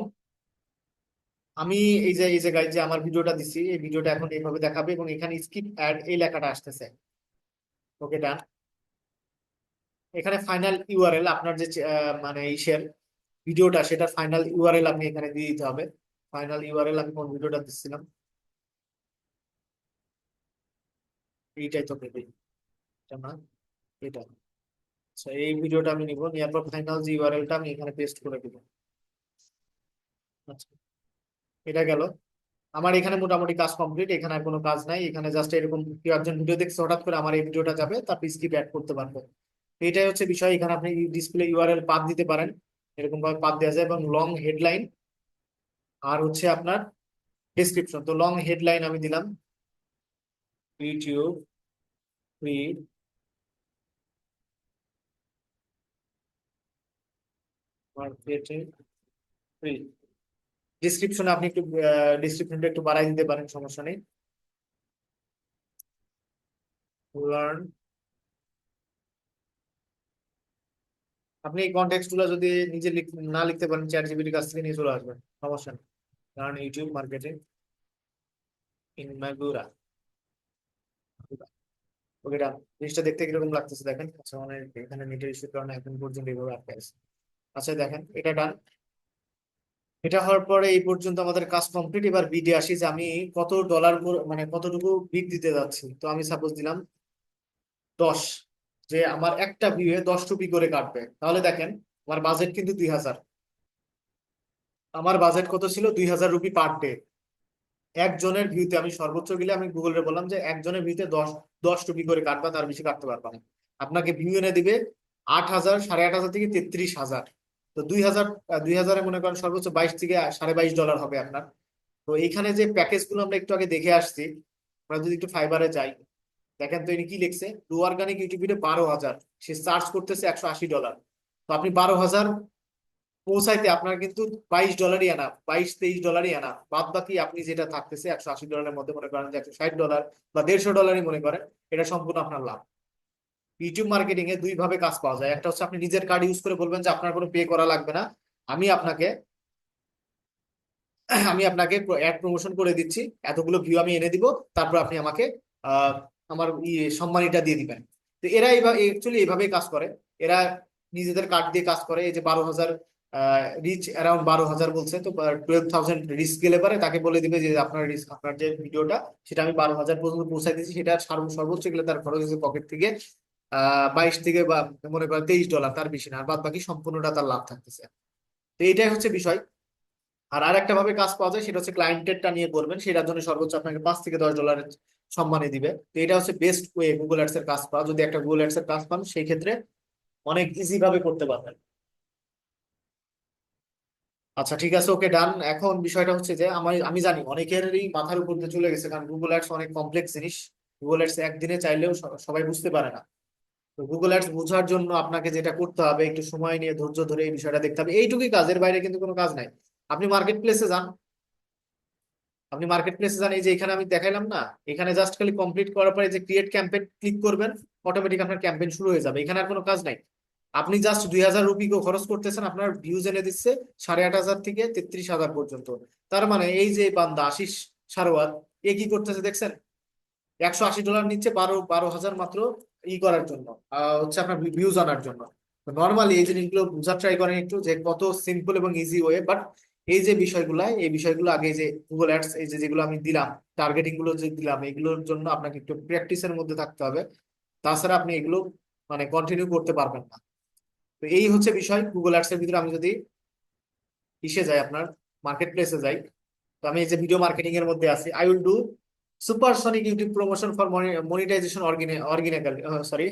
আমি এই জায়গায় যে আমার ভিডিওটা দিছি, এই ভিডিওটা এখন এইভাবে দেখাবে এবং এখানে স্কিপ অ্যাড এই লেখাটা আসতেছে, ওকে ডান। এখানে ফাইনাল ইউআরএল আপনার যে মানে ইসের ভিডিওটা, সেটা ফাইনাল ইউআরএল আপনি এখানে দিয়ে দিতে হবে। ফাইনাল ইউআরএল আমি কোন ভিডিওটা দিচ্ছিলাম, এইটাই তো পেবে, এটা না, এটা। আচ্ছা, এই ভিডিওটা আমি নিব, নেওয়ার পর ফাইনাল যে ইউআরএলটা আমি এখানে পেস্ট করে দিব। আচ্ছা, এটা গেল। আমার এখানে মোটামুটি কাজ কমপ্লিট, এখানে আর কোনো কাজ নাই, এখানে জাস্ট এরকম কেউ একজন ভিডিও দেখছে হঠাৎ করে আমার এই ভিডিওটা যাবে, তারপর স্কিপ অ্যাড করতে পারবে। তো এটাই হচ্ছে বিষয়, এখানে আপনি ডিসপ্লে ইউআরএল পাথ দিতে পারেন, এরকম ভাবে পাত দেওয়া যায়, এবং লং হেডলাইন আর হচ্ছে আপনার ডেসক্রিপশন। তো লং হেডলাইন আমি দিলাম ইউটিউব ফ্রি মার্কেটিং ফ্রি। ডিসক্রিপশনে আপনি একটু ডিসক্রিপশনটা একটু বাড়াই দিতে পারেন, সমস্যা নেই। লার্ন, আপনি এই কন্টেক্সট গুলো যদি নিজে না লিখতে পারেন, চ্যাট জিপিটির কাছ থেকে নিয়ে চলে আসবেন, সমস্যা নেই। Learn YouTube marketing in Magura. Okay done. জিনিসটা দেখতে কিরকম লাগতেছে দেখেন। আচ্ছা, মানে এখানে নেটের ইস্যুর কারণে এখন পর্যন্ত এইভাবে আটকে আছে। আচ্ছা দেখেন, এটা ডান। এটা হওয়ার পরে এই পর্যন্ত আমাদের কাজ কমপ্লিট। এবার বিডে আসি যে আমি কত ডলার মানে কতটুকু বিড দিতে যাচ্ছি। তো আমি সাপোজ দিলাম 10, যে আমার একটা ভিউয়ে 10 রুপি করে কাটবে। তাহলে দেখেন, আমার বাজেট কিন্তু 2000। আমার বাজেট কত ছিল? 2000 রুপি পার ডে। একজনের ভিউতে আমি সর্বোচ্চ গেলে আমি গুগলে বললাম যে একজনের ভিউতে 10 10 রুপি করে কাটবা, তার বেশি কাটতে পারবা না। আপনাকে ভিউ এনে দিবে 8,000, 8,500 থেকে 33,000। তো 2000, 2000-এ মনে করেন সর্বোচ্চ 22 থেকে $22.5 হবে আপনার। তো এইখানে যে প্যাকেজ গুলো আমরা একটু আগে দেখে আসছি, আমরা যদি একটু ফাইবারে যাই, দেখেন তো ইনি কি লিখছে, টু অর্গানিক ইউটিউব ভিডিও 12,000, সে চার্জ করতেছে $180। তো আপনি 12,000 পৌঁছাইতে আপনার কিন্তু $22 আনা, 22-23 আনা। বাদ বাকি আপনি যেটা থাকতেছে $180 মধ্যে, মনে করেন যে $160 বা $150 মনে করেন, এটা সম্পূর্ণ আপনার লাভ। ইউটিউব মার্কেটিং এ দুই ভাবে কাজ পাওয়া যায়। একটা হচ্ছে আপনি নিজের কার্ড ইউজ করে বলবেন যে আপনার কোনো পে করা লাগবে না, আমি আপনাকে আমি আপনাকে অ্যাড প্রমোশন করে দিচ্ছি, এতগুলো ভিউ আমি এনে দিব, তারপর আপনি আমাকে আহ, আমার সম্মানীটা দিয়ে দিবেন। তো এরা অ্যাকচুয়ালি এইভাবেই কাজ করে। এরা নিজেদের কার্ড দিয়ে কাজ করে। এই যে 12,000 রিচ, অ্যারাউন্ড 12,000 বলছে, তো 12,000 রিচ গেলে পারে তাকে বলে দিবে যে আপনার রিচ, আপনার যে ভিডিওটা সেটা আমি 12,000 পর্যন্ত পৌঁছাই দিচ্ছি, সেটা সর্বোচ্চ গেলে তার খরচ হচ্ছে পকেট থেকে 22 থেকে বা মনে করেন $23, তার বেশি না। আর বাদ বাকি সম্পূর্ণটা তার লাভ থাকতেছে। তো এইটাই হচ্ছে বিষয়। আর আরেকটা ভাবে কাজ পাওয়া যায়, সেটা হচ্ছে ক্লায়েন্টেরটা নিয়ে করবেন, সেটার জন্য সর্বোচ্চ আপনাকে $5 থেকে $10 সম্মানী দিবে। তো এটা হচ্ছে বেস্ট ওয়ে গুগল অ্যাডস এর কাজ পাওয়া। যদি একটা গুগল অ্যাডস এর কাজ পান, সেই ক্ষেত্রে অনেক ইজি ভাবে করতে পারবেন। আচ্ছা ঠিক আছে, ওকে ডান। এখন বিষয়টা হচ্ছে যে আমি জানি অনেকেরই মাথার উপর দিয়ে চলে গেছে, কারণ গুগল অ্যাডস অনেক কমপ্লেক্স জিনিস। গুগল অ্যাডস একদিনে চাইলেও সবাই বুঝতে পারে না। তো গুগল অ্যাডস বোঝার জন্য আপনাকে যেটা করতে হবে, একটু সময় নিয়ে ধৈর্য ধরে এই বিষয়টা দেখতে হবে। এইটুকুই কাজের বাইরে কিন্তু কোনো কাজ নাই। আপনি মার্কেট প্লেসে যান, আপনি মার্কেট প্লেসে যান, এই যে এখানে আমি দেখাইলাম না, এখানে জাস্ট খালি কমপ্লিট করার পরে যে ক্রিয়েট ক্যাম্পেইন ক্লিক করবেন, অটোমেটিক আপনার ক্যাম্পেইন শুরু হয়ে যাবে। এখানে আর কোনো কাজ নাই। আপনি জাস্ট 2,000 রুপি খরচ করতেছেন, আপনার ভিউজ এনে দিচ্ছে 8,500 থেকে 33,000 পর্যন্ত। তার মানে এই যে বান্দা আশিস সারোয়ার, এ কি করতেছে দেখছেন? $180 নিচ্ছে, বারো বারো হাজার মাত্র করার জন্য, হচ্ছে আপনার ভিউজ আনার জন্য। নর্মালি এই জিনিসগুলো বোঝার ট্রাই করেন একটু, যে কত সিম্পল এবং ইজি ওয়ে। বাট এই যে বিষয়গুলো, এই বিষয়গুলো আগে যে গুগল অ্যাডস, এই যে যেগুলো আমি দিলাম, টার্গেটিং গুলো যে দিলাম, এগুলোর জন্য আপনাকে একটু প্র্যাকটিসের মধ্যে থাকতে হবে। তাছাড়া আপনি এগুলো মানে কন্টিনিউ করতে পারবেন না। তো এই হচ্ছে বিষয়। গুগল অ্যাডস এর ভিতরে আমি যদি ইসে যাই, আপনার মার্কেট প্লেসে যাই, তো আমি এই যে ভিডিও মার্কেটিং এর মধ্যে আছি, I will do supersonic YouTube promotion for monetization organically, sorry,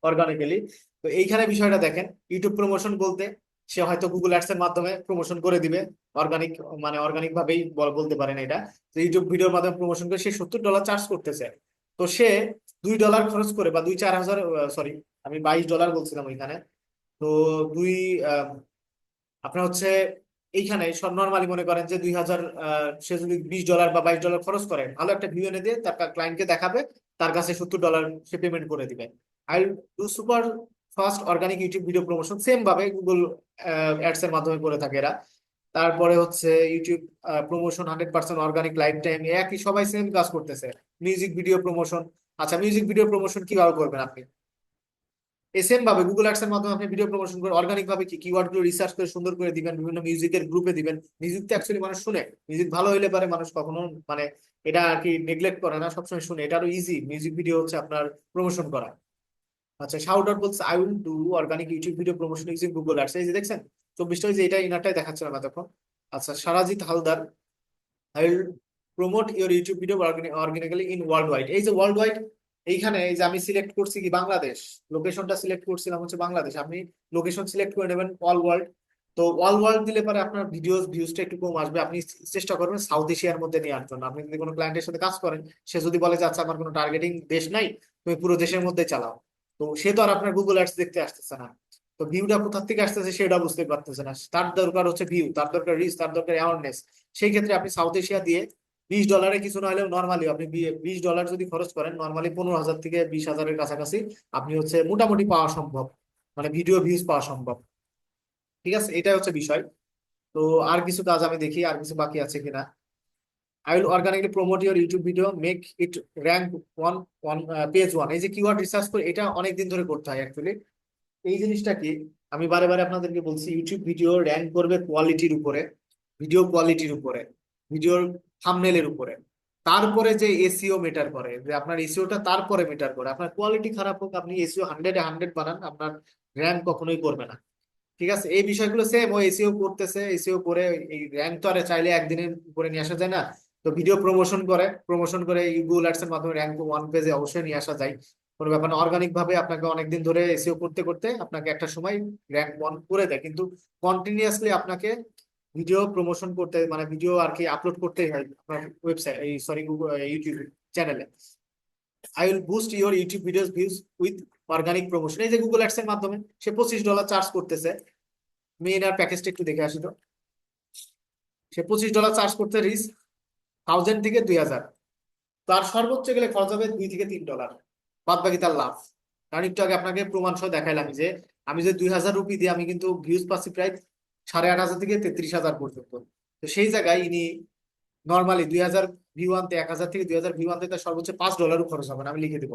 organically. তো এইখানে বিষয়টা দেখেন, ইউটিউব প্রমোশন বলতে সে হয়তো গুগল অ্যাডস এর মাধ্যমে প্রমোশন করে দিবে। অর্গানিক, মানে অর্গানিক ভাবেই বলতে পারেন এটা। তো ইউটিউব ভিডিওর মাধ্যমে প্রমোশন করে সে $70 চার্জ করতেছে। তো সে $2 খরচ করে বা 2-4 হাজার, সরি, আমি $22 বলছিলাম ওইখানে। তো দুই আপনার হচ্ছে এইখানে সব নর্মালি মনে করেন যে 2,000, সে যদি $20 বা $22 খরচ করে, ভালো একটা ভিউ এনে দিয়ে তার ক্লায়েন্টকে দেখাবে, তার কাছে $70 সে পেমেন্ট করে দিবে। I do super fast organic YouTube video promotion, same ভাবে গুগল অ্যাডস এর মাধ্যমে করে থাকে এরা। তারপরে হচ্ছে YouTube promotion 100% organic life time, একই সবাই সেম কাজ করতেছে। মিউজিক ভিডিও প্রমোশন, আচ্ছা মিউজিক ভিডিও প্রমোশন কিভাবে করবেন আপনি? সেম ভাবে গুগল অ্যাডস এর মাধ্যমে আপনি ভিডিও প্রমোশন করে অর্গানিক ভাবে কি কিওয়ার্ড গুলো রিসার্চ করে সুন্দর করে দিবেন, বিভিন্ন মিউজিকের গ্রুপে দিবেন। মিউজিক তো অ্যাকচুয়ালি মানুষ শুনে, মিউজিক ভালো হইলে পারে মানুষ কখনো মানে এটা আর কি নেগলেক্ট করে না, সবসময় শুনে। এটা আরো ইজি মিউজিক ভিডিও হচ্ছে আপনার প্রমোশন করা। আচ্ছা, শাউট আউট বলছে I will do organic YouTube video promotion using Google ads, এই যে দেখছেন 24টা, যে এটা ইনারটাই দেখাচ্ছিলাম এতক্ষণ। আচ্ছা, Sarajit Haldar, I will promote your YouTube video organically in world wide. এই যে ওয়ার্ল্ড ওয়াইড, এইখানে এই যে আমি সিলেক্ট করছি কি বাংলাদেশ, লোকেশনটা সিলেক্ট করছিলাম হচ্ছে বাংলাদেশ, আপনি লোকেশন সিলেক্ট করে নেবেন অল ওয়ার্ল্ড। তো অল ওয়ার্ল্ড দিলে পরে আপনার ভিউজটা একটু কম আসবে। আপনি চেষ্টা করবেন সাউথ এশিয়ার মধ্যে নেওয়ার জন্য। আপনি যদি কোনো ক্লায়েন্টের সাথে কাজ করেন, সে যদি বলে যে আচ্ছা আমার কোনো টার্গেটিং দেশ নাই, তুমি পুরো দেশের মধ্যে চালাও, তো সে তো আর আপনার গুগল অ্যাডস দেখতে আসতেছে না। তো ভিউটা কোথা থেকে আসতেছে সেটা বুঝতে পারতেছে না। তার দরকার হচ্ছে ভিউ, তার দরকার রিচ, তার দরকার অ্যাওয়ারনেস। সেই ক্ষেত্রে আপনি সাউথ এশিয়া দিয়ে $20 কিছু না হলেও নর্মালি আপনি $20 যদি খরচ করেন, নর্মালি 15,000 থেকে 20,000-এর কাছাকাছি আপনি হচ্ছে মোটামুটি পাওয়া সম্ভব, মানে ভিডিও ভিউজ পাওয়া সম্ভব। ঠিক আছে, এটাই হচ্ছে বিষয়। তো আর কিছু কাজ আমি দেখি আর কিছু বাকি আছে কিনা। I will organically promote your YouTube video, make it rank one one page one. এই যে কিওয়ার্ড রিসার্চ করে, এটা অনেক দিন ধরে করতে হয় অ্যাকচুয়ালি। এই জিনিসটা কি, আমি বারে বারে আপনাদেরকে বলছি, ইউটিউব ভিডিও র্যাঙ্ক করবে কোয়ালিটির উপরে, ভিডিও কোয়ালিটির উপরে, ভিডিওর থাম্বনেলের উপরে। তারপরে যে এসইও মেটার করে, যে আপনার এসইওটা তারপরে মেটার করে। আপনার কোয়ালিটি খারাপ হোক, আপনি এসইও 100-এ 100 বানান, আপনার র্যাঙ্ক কখনোই করবে না। ঠিক আছে, এই বিষয়গুলো সেম ও এসইও করতেছে, এসইও করে এই র্যাঙ্ক তো আর চাইলে একদিনের উপরে নিয়ে আসা যায় না। তো ভিডিও প্রমোশন করে এই গুগল অ্যাডস এর মাধ্যমে র্যাঙ্ক 1 পেজে অবশ্যই নিয়ে আসা যায়, কোনো ব্যাপার না। অর্গানিক ভাবে আপনাকে অনেকদিন ধরে এসইও করতে করতে আপনাকে একটা সময় র্যাঙ্ক 1 করে দেয়, কিন্তু কন্টিনিউয়াসলি আপনাকে ভিডিও প্রমোশন করতে, মানে ভিডিও আর কি আপলোড করতেই হয় আপনার ওয়েবসাইট, এই সরি গুগল ইউটিউব চ্যানেলে। I will boost your YouTube videos views with organic promotion. এই যে গুগল অ্যাডস এর মাধ্যমে সে $25 চার্জ করতেছে। মেইনার প্যাকেজটা একটু দেখে আসি তো। সে $25 চার্জ করতে, রিচ 1000 থেকে 2000, তার সর্বোচ্চ গেলে খরচ হবে $2 থেকে $3, বাদ বাকি তার লাভ। কারণ একটু আগে আপনাকে প্রমাণ সহ দেখাইলাম যে আমি যে 2000 রুপি দিয়ে আমি কিন্তু ভিউজ পাচ্ছি প্রায় 8,500 থেকে 33,000 পর্যন্ত। তো সেই জায়গায় ইনি নর্মালি 2000 ভিউ আনতে, 1000 থেকে 2000 ভিউ আনতে তার সর্বোচ্চ $5 খরচ হবে না, আমি লিখে দিব।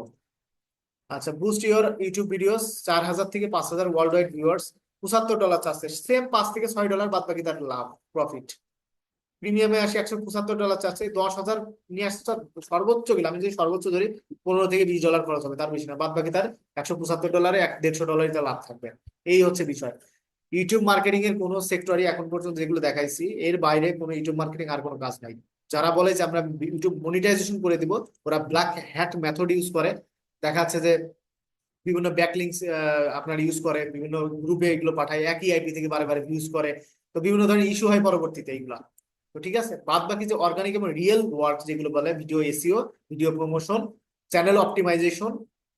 আচ্ছা, বুস্ট ইউর ইউটিউব ভিডিওস 4,000 থেকে 5,000 ওয়ার্ল্ড ওয়াইড ভিউয়ার্স, $75 চাচ্ছে, সেম $5 থেকে $6, বাদ বাকি তার লাভ, প্রফিট। প্রিমিয়ামে আসি, $175 চাচ্ছে, 10,000 নিয়ে আসছে। সর্বোচ্চ গেলে আমি যদি সর্বোচ্চ ধরি, $15 থেকে $20 খরচ হবে, তার বেশি না। বাদ বাকি তার $175, $150 লাভ থাকবে। এই হচ্ছে বিষয়। ইউটিউব মার্কেটিং এর কোনো সেক্টরই এখন পর্যন্ত যেগুলো দেখাইছি, এর বাইরে কোনো ইউটিউব মার্কেটিং আর কোনো কাজ নাই। যারা বলে যে আমরা ইউটিউব মনিটাইজেশন করে দিব, ওরা ব্ল্যাক হ্যাট মেথড ইউজ করে। দেখা যাচ্ছে যে বিভিন্ন ব্যাকলিংস আপনার ইউজ করে, বিভিন্ন গ্রুপে এগুলো পাঠায়, একই আইপি থেকে বারে বারে ইউজ করে। তো বিভিন্ন ধরনের ইস্যু হয় পরবর্তীতে এইগুলা। তো ঠিক আছে, বাদ বাকি যে অর্গানিক এবং রিয়েল ওয়ার্ক যেগুলো বলে, video SEO, video promotion, channel optimization,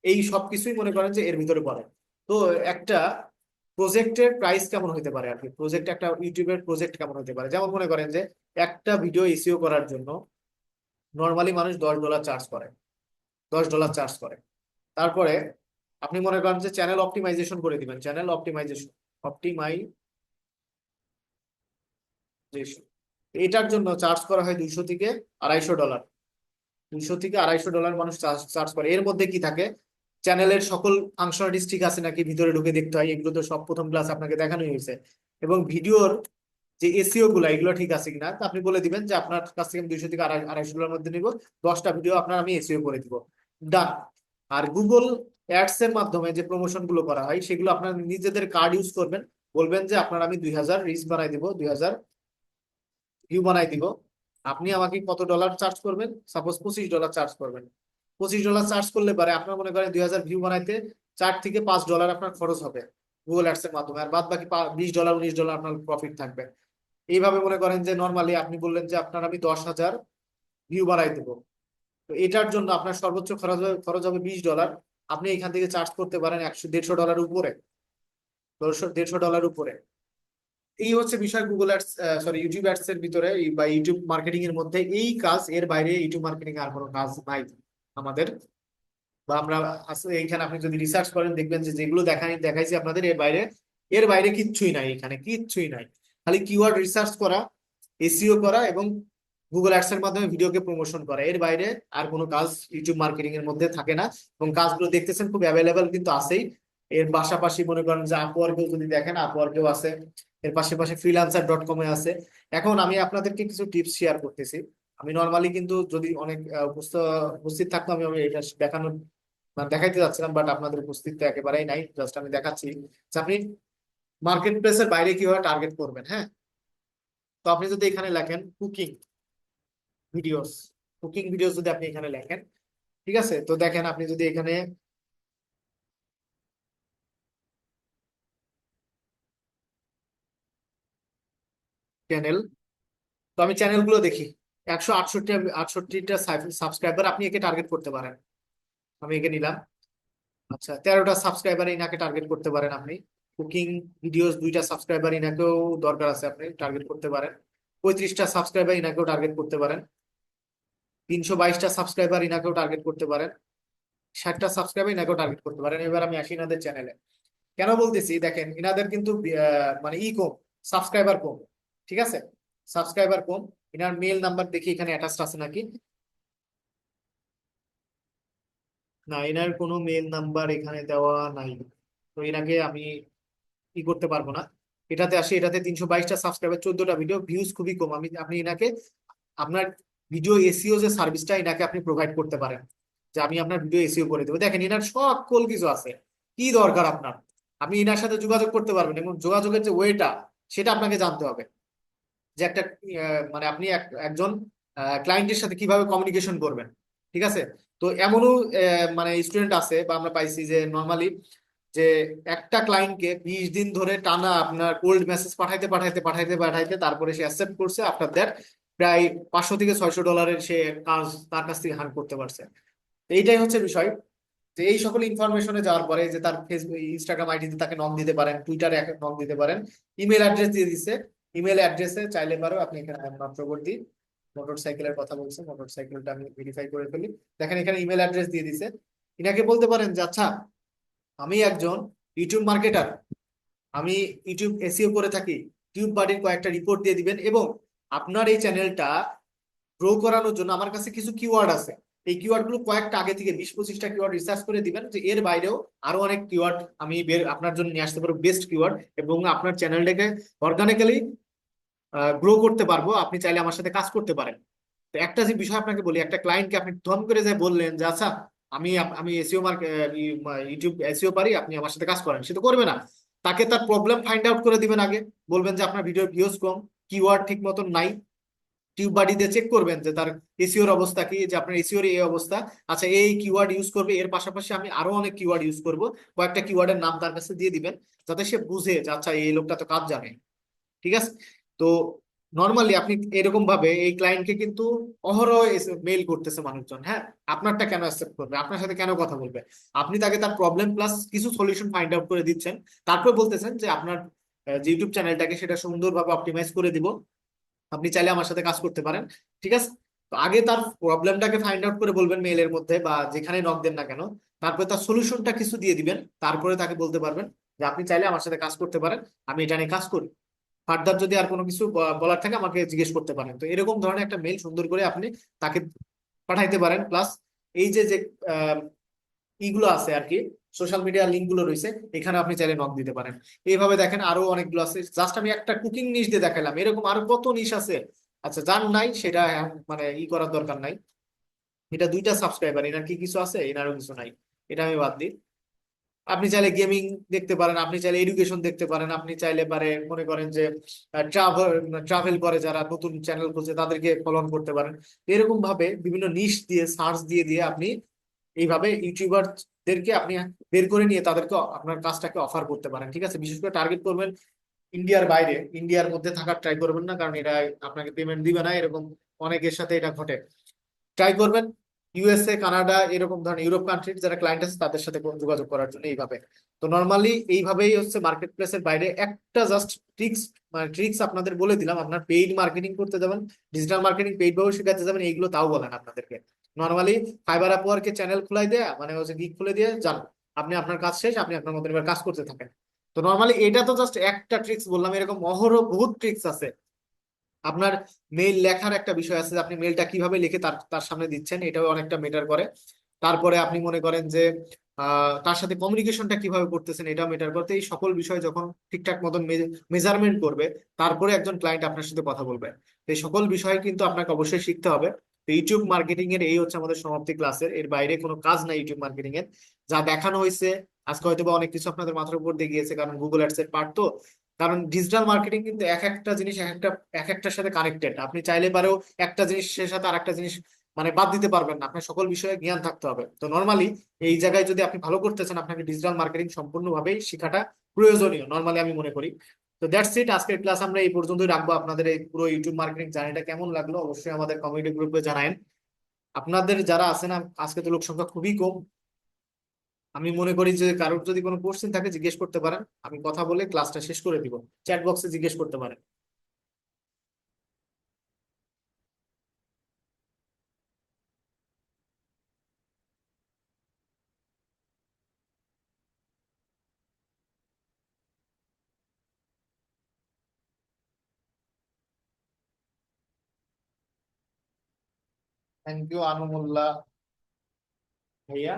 এই সব কিছুই মনে করেন যে এর ভিতরে পড়ে। তো একটা প্রজেক্টের প্রাইস কেমন হতে পারে আর কি, প্রজেক্ট, একটা ইউটিউবের প্রজেক্ট কেমন হতে পারে, যেমন মনে করেন যে একটা ভিডিও এসইও করার জন্য নর্মালি মানুষ $10 চার্জ করে, $10 চার্জ করে। তারপরে আপনি মনে করেন যে চ্যানেল অপটিমাইজেশন করে দিবেন, চ্যানেল অপটিমাইজেশন, এটার জন্য চার্জ করা হয় $200 থেকে $250। $200 থেকে $250 মানুষ চার্জ চার্জ করে। এর মধ্যে কি থাকে, চ্যানেলের সকল ফাংশনালিটিস ঠিক আছে নাকি ভিতরে ঢুকে দেখতে হয়, এগুলো তো সব প্রথম ক্লাস আপনাকে দেখানো হয়েছে। এবং ভিডিওর যে এসইও গুলা, এগুলো ঠিক আছে কিনা, তা আপনি বলে দিবেন যে আপনার কাছ থেকে আমি $200 থেকে $250 মধ্যে নিব, 10টা ভিডিও আপনার আমি এসইও করে দিব, ডান। আর গুগল অ্যাডস এর মাধ্যমে যে প্রমোশন গুলো করা হয়, সেগুলো আপনার নিজেদের কার্ড ইউজ করবেন, বলবেন যে আপনার আমি 2000 রিচ বানাই দিব, 2000 ভিউ বানাই দিব, আপনি আমাকে কত ডলার চার্জ করবেন, সাপোজ $25 চার্জ করবেন। $25 চার্জ করলে পারে আপনার মনে করেন 2000 ভিউ বানাইতে $4 থেকে $5 আপনার খরচ হবে গুগল অ্যাডস এর মাধ্যমে, আর বাদ বাকি $20 $19 আপনার প্রফিট থাকবে। এইভাবে মনে করেন যে নর্মালি আপনি বললেন যে আপনার আমি 10,000 ভিউ বাড়াই দেবো, তো এটার জন্য আপনার সর্বোচ্চ খরচ হবে $20। আপনি এখান থেকে চার্জ করতে পারেন 100-150 ডলার উপরে, 150 ডলার উপরে। এই হচ্ছে বিষয় Google ads, sorry YouTube ads এর ভিতরে বা ইউটিউব মার্কেটিং এর মধ্যে এই কাজ। এর বাইরে ইউটিউব মার্কেটিং আর কোনো কাজ নাই আমাদের, বা আমরা এইখানে আপনি যদি রিসার্চ করেন দেখবেন যে যেগুলো দেখাইছি আপনাদের, এর বাইরে কিচ্ছুই নাই, এখানে কিচ্ছুই নাই। খালি কিওয়ার্ড রিসার্চ করা, এসইও করা এবং গুগল অ্যাডস এর মাধ্যমে ভিডিওকে প্রমোশন করা, এর বাইরে আর কোনো কাজ ইউটিউব মার্কেটিং এর মধ্যে থাকে না। এবং কাজগুলো দেখতেছেন খুব অ্যাভেলেবেল কিন্তু আছেই। এর পাশাপাশি মনে করেন যে আপওয়ার্কেও যদি দেখেন, আপওয়ার্কেও আছে, এর পাশাপাশি freelancer.com-এ আছে। এখন আমি আপনাদেরকে কিছু টিপস শেয়ার করতেছি। আমি নর্মালি কিন্তু যদি অনেক উপস্থিত থাকতাম, আমি এটা দেখানোর মানে দেখাইতে যাচ্ছিলাম, বাট আপনাদের উপস্থিত তো একেবারেই নাই, জাস্ট আমি দেখাচ্ছি যে আপনি মার্কেট প্লেসের বাইরে কিভাবে টার্গেট করবেন। হ্যাঁ, তো আপনি যদি এখানে লেখেন ভিডিওস কুকিং ভিডিওস যদি আপনি এখানে লেখেন, ঠিক আছে, তো দেখেন আপনি যদি এখানে চ্যানেল। তো আমি চ্যানেলগুলো দেখি, 168টা সাবস্ক্রাইবার, আপনি একে টার্গেট করতে পারেন। আমি একে নিলাম। আচ্ছা, 13টা সাবস্ক্রাইবার ইনাকে টার্গেট করতে পারেন আপনি। কুকিং ভিডিওস 2টা সাবস্ক্রাইবার ইনাকেও দরকার আছে, আপনি টার্গেট করতে পারেন। 35টা সাবস্ক্রাইবার ইনাকেও টার্গেট করতে পারেন। 322টা সাবস্ক্রাইবার ইনাকেও টার্গেট করতে পারেন। 60টা সাবস্ক্রাইবার ইনাকেও টার্গেট করতে পারেন। এবার আমি আসি ইনাদের চ্যানেলে। কেন বলতেছি, দেখেন ইনাদের কিন্তু মানে কম, সাবস্ক্রাইবার কম। ঠিক আছে, সাবস্ক্রাইবার কম। ইনার মেল নাম্বার দেখি এখানে অ্যাটাচড আছে নাকি। না, এনার কোনো মেল নাম্বার এখানে দেওয়া নাই। তো এনাকে আমি করতে পারবো না। এটাতে আসি, এটাতে 322টা সাবস্ক্রাইবার, 14টা ভিডিও, ভিউজ খুবই কম। আপনি এনাকে আপনার ভিডিও এসিও যে সার্ভিসটা এনাকে আপনি প্রোভাইড করতে পারেন, যে আমি আপনার ভিডিও এসিও করে দেবো। দেখেন এনার সকল কিছু আছে, কি দরকার আপনার। আপনি এনার সাথে যোগাযোগ করতে পারবেন, এবং যোগাযোগের যে ওয়েটা সেটা আপনাকে জানতে হবে। যে একটা মানে আপনি একজন ক্লায়েন্টের সাথে কিভাবে কমিউনিকেশন করবেন। ঠিক আছে। তো এমনও মানে স্টুডেন্ট আছে, বা আমরা পাইছি যে নর্মালি যে একটা ক্লায়েন্টকে 20 দিন ধরে টানা আপনার কোল্ড মেসেজ পাঠাইতে পাঠাইতে পাঠাইতে পাঠাইতে তারপরে সে অ্যাকসেপ্ট করছে। আফটার দ্যাট প্রায় 500 থেকে 600 ডলারের সে কাজ তার কাছ থেকে হান করতে পারছে। তো এইটাই হচ্ছে বিষয়, যে এই সকল ইনফরমেশনে যাওয়ার পরে যে তার ফেসবুক ইনস্টাগ্রাম আইডিতে তাকে নক দিতে পারেন, টুইটারে নক দিতে পারেন, ইমেল অ্যাড্রেস দিয়ে দিচ্ছে। ইমেল অ্যাড্রেসে চাইলে পারো আপনি এখানে মাত্রবর্তী মোটরসাইকেলের কথা বলছে, মোটরসাইকেলটা আমি ভেরিফাই করে ফেলি। দেখেন এখানে ইমেল অ্যাড্রেস দিয়ে দিছে। ইনাকে বলতে পারেন যে আচ্ছা, আমি একজন ইউটিউব মার্কেটার, আমি ইউটিউব এসইও করে থাকি। টিউব বাড়ির কয়েকটা রিপোর্ট দিয়ে দিবেন, এবং আপনার এই চ্যানেলটা গ্রো করানোর জন্য আমার কাছে কিছু কিওয়ার্ড আছে। এই কিওয়ার্ড গুলো কয়েকটা আগে থেকে 20-25টা কিওয়ার্ড রিসার্চ করে দিবেন, যে এর বাইরেও আরো অনেক কিওয়ার্ড আমি আপনার জন্য নিয়ে আসতে পারবো, বেস্ট কিওয়ার্ড, এবং আপনার চ্যানেলটাকে অর্গানিক্যালি গ্রো করতে পারবো। আপনি চাইলে আমার সাথে কাজ করতে পারেন। তো একটা যে বিষয় আপনাকে বলি, একটা ক্লায়েন্টকে আপনি ধম করে যে বললেন যে আচ্ছা, আমি আমি এসইও ইউটিউব এসইও পারি, আপনি আমার সাথে কাজ করেন, সে তো করবে না। তাকে তার প্রবলেম ফাইন্ড আউট করে দিবেন আগে। বলবেন যে আপনার ভিডিওর ভিউজ কম, কিওয়ার্ড ঠিক মতন নাই। টিউব বাডি দিয়ে চেক করবেন যে তার এসইওর অবস্থা কি, যে আপনার এসইওর এই অবস্থা। আচ্ছা, এই কিওয়ার্ড ইউজ করবে, এর পাশাপাশি আমি আরো অনেক কিওয়ার্ড ইউজ করব। কয়েকটা কিওয়ার্ডের নাম তার কাছে দিয়ে দিবেন, যাতে সে বুঝে যে আচ্ছা, এই লোকটা তো কাজ জানে। ঠিক আছে। তো নর্মালি আপনি এরকম ভাবে এই ক্লায়েন্টকে কিন্তু অহরহ মেইল করতেছে মানুষজন। হ্যাঁ, আপনারটা কেন অ্যাকসেপ্ট করবে, আপনার সাথে কেন কথা বলবে? আপনি তাকে তার প্রবলেম প্লাস কিছু সলিউশন ফাইন্ড আউট করে দিচ্ছেন, তারপর বলতেছেন যে আপনার যে ইউটিউব চ্যানেলটাকে সেটা সুন্দরভাবে অপটিমাইজ করে দিব, আপনি চাইলে আমার সাথে কাজ করতে পারেন। ঠিক আছে। তো আগে তার প্রবলেমটাকে ফাইন্ড আউট করে বলবেন মেইলের মধ্যে বা যেখানে নক দেন না কেন, তারপরে তার সলিউশনটা কিছু দিয়ে দিবেন, তারপরে তাকে বলতে পারবেন যে আপনি চাইলে আমার সাথে কাজ করতে পারেন, আমি এটা নিয়ে কাজ করি। ফার্দার যদি আর কোনো কিছু বলার থাকে আমাকে জিজ্ঞেস করতে পারেন। তো এরকম ধরনের একটা মেইল সুন্দর করে আপনি তাকে পাঠাইতে পারেন। প্লাস এই যে যে আহ, ইগুলো আছে আর কি, সোশ্যাল মিডিয়ার লিঙ্ক গুলো রয়েছে, এখানে আপনি চাইলে নক দিতে পারেন। এইভাবে দেখেন আরো অনেকগুলো আছে, জাস্ট আমি একটা কুকিং নিশ দিয়ে দেখালাম, এরকম আরো কত নিশ আছে। আচ্ছা, যার নাই সেটা মানে করার দরকার নাই। এটা 2টা সাবস্ক্রাইবার, এনার কি কিছু আছে? এনারও কিছু নাই, এটা আমি বাদ দিই। আপনি চাইলে গেমিং দেখতে পারেন, আপনি চাইলে এডুকেশন দেখতে পারেন, আপনি চাইলে পারে মনে করেন যে ট্রাভেল ট্রাভেল করে যারা নতুন চ্যানেল খুলছে তাদেরকে ফলো করতে পারেন। এরকম ভাবে বিভিন্ন নিশ দিয়ে সার্চ দিয়ে দিয়ে আপনি এইভাবে ইউটিউবারদেরকে আপনি বের করে নিয়ে তাদেরকে আপনার কাজটাকে অফার করতে পারেন। ঠিক আছে, বিশেষ করে টার্গেট করবেন ইন্ডিয়ার বাইরে, ইন্ডিয়ার মধ্যে থাকার ট্রাই করবেন না, কারণ এটা আপনাকে পেমেন্ট দিবে না, এরকম অনেকের সাথে এটা ঘটে। ট্রাই করবেন ইউএসএ, কানাডা, এরকম ধরনের ইউরোপ কান্ট্রির যারা ক্লায়েন্ট আছে তাদের সাথে যোগাযোগ করার জন্য এইভাবে। তো নর্মালি এইভাবেই হচ্ছে মার্কেট প্লেসের বাইরে একটা জাস্ট ট্রিক্স, মানে ট্রিক্স আপনাদের বলে দিলাম। আপনার পেইড মার্কেটিং করতে যাবেন, ডিজিটাল মার্কেটিং পেইড ভাবে শেখাতে যাবেন, এইগুলো তাও বলেন আপনাদেরকে। নর্মালি ফাইবার আপওয়ার্কে চ্যানেল খুলাই দেয়া মানে হচ্ছে গিগ খুলে দিয়ে যান, আপনি আপনার কাজ শেষ, আপনি আপনার মতো এবার কাজ করতে থাকেন। তো নর্মালি এটা তো জাস্ট একটা ট্রিক্স বললাম, এরকম অহরহ বহুত ট্রিক্স আছে। আপনার মেইল লেখার একটা বিষয় আছে, যে আপনি মেইলটা কিভাবে লিখে তার তার সামনে দিচ্ছেন, এটাও অনেকটা মেটার করে। তারপরে আপনি মনে করেন যে তার সাথে কমিউনিকেশনটা কিভাবে করতেছেন, এটাও মেটার করতে। এই সকল বিষয় যখন ঠিকঠাক মতন মেজারমেন্ট করবে, তারপরে একজন ক্লায়েন্ট আপনার সাথে কথা বলবে। তো এই সকল বিষয় কিন্তু আপনাকে অবশ্যই শিখতে হবে। তো ইউটিউব মার্কেটিং এর এই হচ্ছে আমাদের সমাপ্তি ক্লাসের, এর বাইরে কোনো কাজ নাই ইউটিউব মার্কেটিং এর। যা দেখানো হয়েছে আজকে হয়তো বা অনেক কিছু আপনাদের মাথার উপর দিয়ে গিয়েছে, কারণ গুগল অ্যাডস এর পার্ট তো। কারণ ডিজিটাল মার্কেটিং কিন্তু এক একটা জিনিস এক একটার সাথে কানেক্টেড। আপনি চাইলে পারেও একটা জিনিসের সাথে আর একটা জিনিস মানে বাদ দিতে পারবেন না, আপনার সকল বিষয়ে জ্ঞান থাকতে হবে। তো নর্মালি এই জায়গায় যদি আপনি ভালো করতেছেন, আপনাকে ডিজিটাল মার্কেটিং সম্পূর্ণভাবেই শেখাটা প্রয়োজনীয় নর্মালি আমি মনে করি। তো দ্যাটস ইট, আজকের ক্লাস আমরা এই পর্যন্তই রাখবো। আপনাদের এই পুরো ইউটিউব মার্কেটিং জার্নিটা কেমন লাগলো অবশ্যই আমাদের কমিউনিটি গ্রুপে জানায়েন। আপনাদের যারা আছেন, আজকে তো লোক সংখ্যা খুবই কম, আমি মনে করি যে কারোর যদি কোনো কোশ্চেন থাকে জিজ্ঞেস করতে পারেন, আমি কথা বলে ক্লাসটা শেষ করে দিব। চ্যাট বক্সে জিজ্ঞেস করতে পারেন। থ্যাংক ইউ আনুমুল্লাহ ভাইয়া।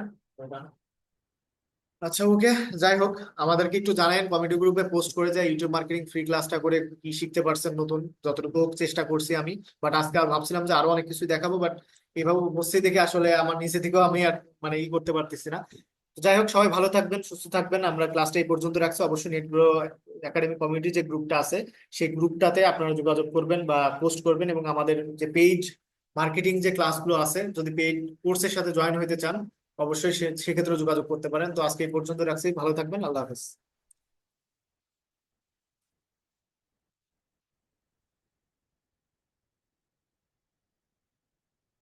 আচ্ছা, ওকে, যাই হোক, আমাদেরকে একটু জানাবেন, কমিটি গ্রুপে পোস্ট করে যায় ইউটিউব মার্কেটিং ফ্রি ক্লাসটা করে কি শিখতে পারছেন নতুন, যতটুকু চেষ্টা করছি আমি। বাট আজকে আর ভাবছিলাম যে আরো অনেক কিছু দেখাবো, বাট এভাবে উপস্থিত দেখে আসলে আমার নিচে থেকেও আমি আর মানে করতে পারতেছি না। তো যাই হোক, সবাই ভালো থাকবেন, সুস্থ থাকবেন। আমরা ক্লাসটা এই পর্যন্ত রাখছি। অবশ্যই নেট গ্রো একাডেমি কমিউনিটি যে গ্রুপটা আছে, সেই গ্রুপটাতে আপনারা যোগাযোগ করবেন বা পোস্ট করবেন, এবং আমাদের যে পেইড মার্কেটিং যে ক্লাসগুলো আছে, যদি পেইড কোর্সের সাথে জয়েন হতে চান অবশ্যই সেক্ষেত্রে যোগাযোগ করতে পারেন। তো আজকে এই পর্যন্ত রাখছি, ভালো থাকবেন, আল্লাহ হাফেজ।